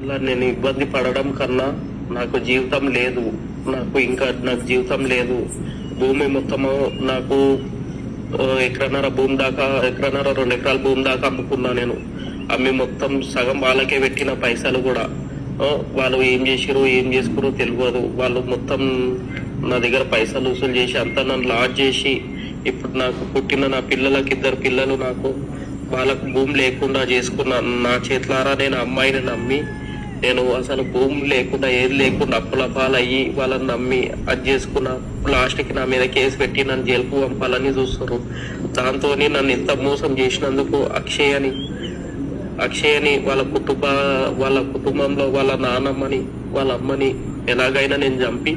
ఇలా నేను ఇబ్బంది పడడం కన్నా నాకు జీవితం లేదు. నాకు జీవితం లేదు. భూమి మొత్తము నాకు ఎకరన్నర భూమి దాకా, ఎకరన్నర 2 ఎకరాల భూమి దాకా అమ్ముకున్నా. నేను అమ్మి మొత్తం సగం వాళ్ళకే పెట్టిన పైసలు కూడా. వాళ్ళు ఏం చేసిరో ఏం చేసుకురో తెలియదు. వాళ్ళు మొత్తం నా దగ్గర పైసలు వసూలు చేసి అంతా నన్ను లాజ్ చేసి, ఇప్పుడు నాకు పుట్టిన నా పిల్లలకి 2 పిల్లలు నాకు వాళ్ళకు భూమి లేకుండా చేసుకున్నా. నా చేతులారా నేను అమ్మాయిని నమ్మి, నేను అసలు భూమి లేకుండా ఏది లేకుండా అప్పుల పాలయ్యి వాళ్ళని నమ్మి అది చేసుకున్నా. లాస్ట్కి నా మీద కేసు పెట్టి నన్ను జైలుకు పంపాలని చూస్తారు. దాంతో నన్ను ఇంత మోసం చేసినందుకు అక్షయని వాళ్ళ కుటుంబంలో వాళ్ళ నాన్నమ్మని వాళ్ళ అమ్మని ఎలాగైనా నేను చంపి,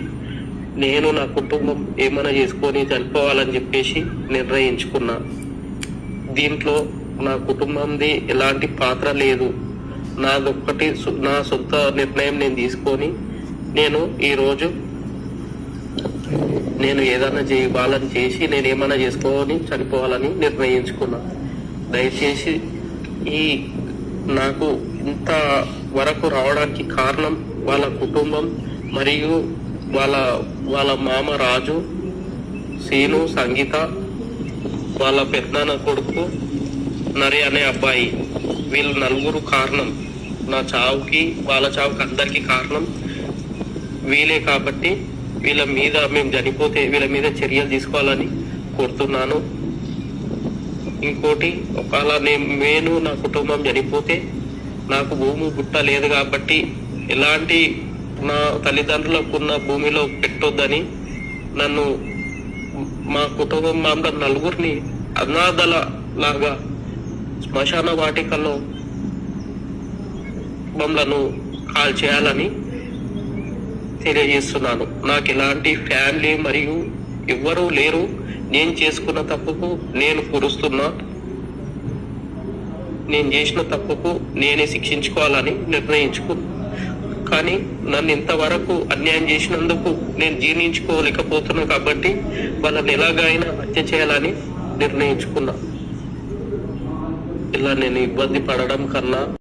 నేను నా కుటుంబం ఏమైనా చేసుకొని చనిపోవాలని చెప్పేసి నిర్ణయించుకున్నా. దీంట్లో నా కుటుంబంది ఎలాంటి పాత్ర లేదు. నాదొక్కటి నా సొంత నిర్ణయం నేను తీసుకొని ఈరోజు నేను ఏదైనా వాళ్ళని చేసి నేను ఏమైనా చేసుకొని చనిపోవాలని నిర్ణయించుకున్నా. దయచేసి నాకు ఇంత వరకు రావడానికి కారణం వాళ్ళ కుటుంబం మరియు వాళ్ళ మామ రాజు, సీను, సంగీత, వాళ్ళ పెద్దనాన్న కొడుకు నరి అనే అబ్బాయి. వీళ్ళు 4 కారణం. నా చావుకి వాళ్ళ చావుకి అందరికీ కారణం వీళ్ళే. కాబట్టి వీళ్ళ మీద మేము చనిపోతే వీళ్ళ మీద చర్యలు తీసుకోవాలని కోరుతున్నాను. ఇంకోటి, ఒకవేళ నేను నా కుటుంబం చనిపోతే నాకు భూమి గుట్ట లేదు కాబట్టి ఎలాంటి నా తల్లిదండ్రులకు ఉన్న భూమిలో పెట్టొద్దని నన్ను మా కుటుంబం అందరు 4 అనాథల లాగా శ్మశాన వాటికల్లో మమ్మలను కాల్ చేయాలని తెలియజేస్తున్నాను. నాకు ఎలాంటి ఫ్యామిలీ మరియు ఎవ్వరూ లేరు. నేను చేసుకున్న తప్పుకు నేను కురుస్తున్నా. నేను చేసిన తప్పుకు నేనే శిక్షించుకోవాలని నిర్ణయించుకున్నా. కానీ నన్ను ఇంతవరకు అన్యాయం చేసినందుకు నేను జీర్ణించుకోలేకపోతున్నా. కాబట్టి వాళ్ళని ఎలాగైనా హత్య చేయాలని నిర్ణయించుకున్నా. ఇలా నేను ఇబ్బంది పడడం కన్నా